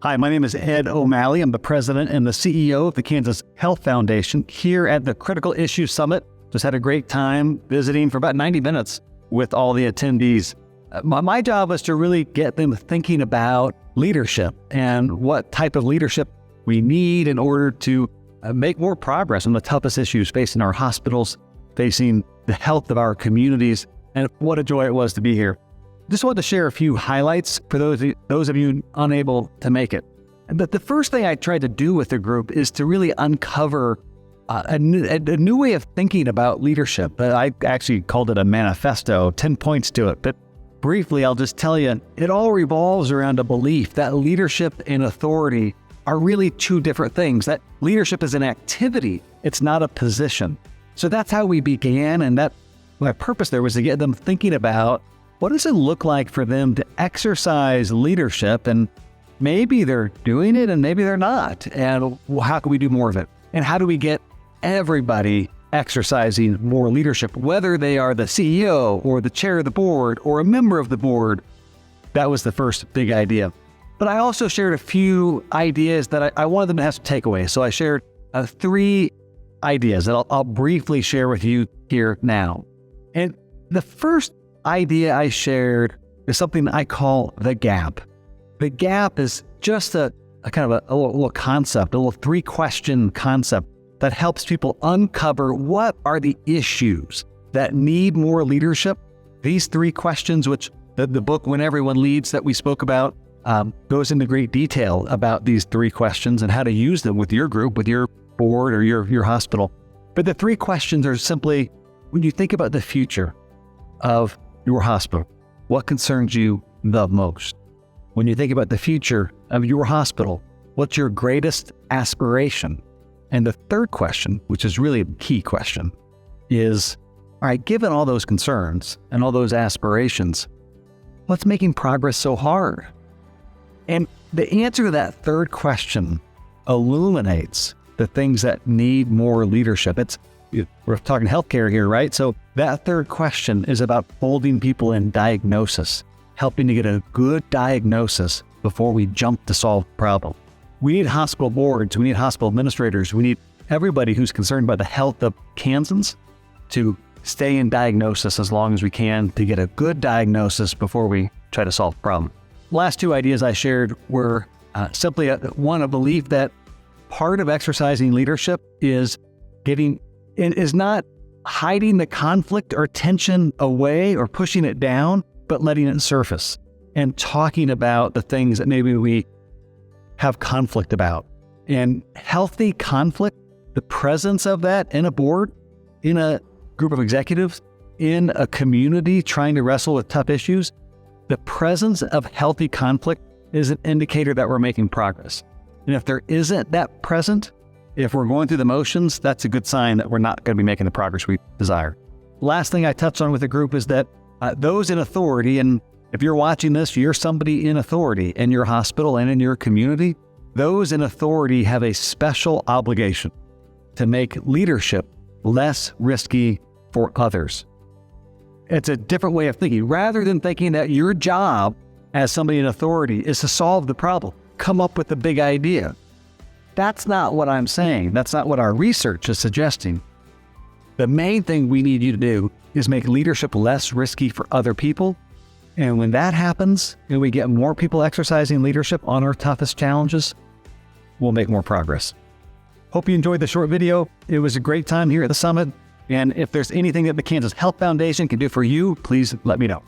Hi, my name is Ed O'Malley. I'm the president and the CEO of the Kansas Health Foundation here at the Critical Issues Summit. Just had a great time visiting for about 90 minutes with all the attendees. My job was to really get them thinking about leadership and what type of leadership we need in order to make more progress on the toughest issues facing our hospitals, facing the health of our communities, and what a joy it was to be here. Just wanted to share a few highlights for those of you unable to make it. But the first thing I tried to do with the group is to really uncover a new way of thinking about leadership. I actually called it a manifesto, 10 points to it. But briefly, I'll just tell you, it all revolves around a belief that leadership and authority are really two different things. That leadership is an activity, it's not a position. So that's how we began, and that my purpose there was to get them thinking about what does it look like for them to exercise leadership, and maybe they're doing it and maybe they're not, and how can we do more of it? And how do we get everybody exercising more leadership, whether they are the CEO or the chair of the board or a member of the board? That was the first big idea. But I also shared a few ideas that I wanted them to have some takeaways. So I shared 3 ideas that I'll briefly share with you here now. And the first idea I shared is something I call the gap. The gap is just a kind of a little concept, a little 3-question concept that helps people uncover what are the issues that need more leadership. These 3 questions, which the book When Everyone Leads that we spoke about, goes into great detail about these 3 questions and how to use them with your group, with your board or your hospital. But the 3 questions are simply, when you think about the future of your hospital, what concerns you the most? When you think about the future of your hospital, what's your greatest aspiration? And the third question, which is really a key question, is, all right, given all those concerns and all those aspirations, what's making progress so hard? And the answer to that third question illuminates the things that need more leadership. We're talking healthcare here, right? So that third question is about holding people in diagnosis, helping to get a good diagnosis before we jump to solve the problem. We need hospital boards, we need hospital administrators, we need everybody who's concerned about the health of Kansans to stay in diagnosis as long as we can to get a good diagnosis before we try to solve the problem. Last 2 ideas I shared were simply a belief that part of exercising leadership is not hiding the conflict or tension away or pushing it down, but letting it surface and talking about the things that maybe we have conflict about. And healthy conflict, the presence of that in a board, in a group of executives, in a community trying to wrestle with tough issues, the presence of healthy conflict is an indicator that we're making progress. And if there isn't that present, if we're going through the motions, that's a good sign that we're not going to be making the progress we desire. Last thing I touched on with the group is that those in authority, and if you're watching this, you're somebody in authority in your hospital and in your community, those in authority have a special obligation to make leadership less risky for others. It's a different way of thinking. Rather than thinking that your job as somebody in authority is to solve the problem, come up with a big idea. That's not what I'm saying. That's not what our research is suggesting. The main thing we need you to do is make leadership less risky for other people. And when that happens, and we get more people exercising leadership on our toughest challenges, we'll make more progress. Hope you enjoyed the short video. It was a great time here at the summit. And if there's anything that the Kansas Health Foundation can do for you, please let me know.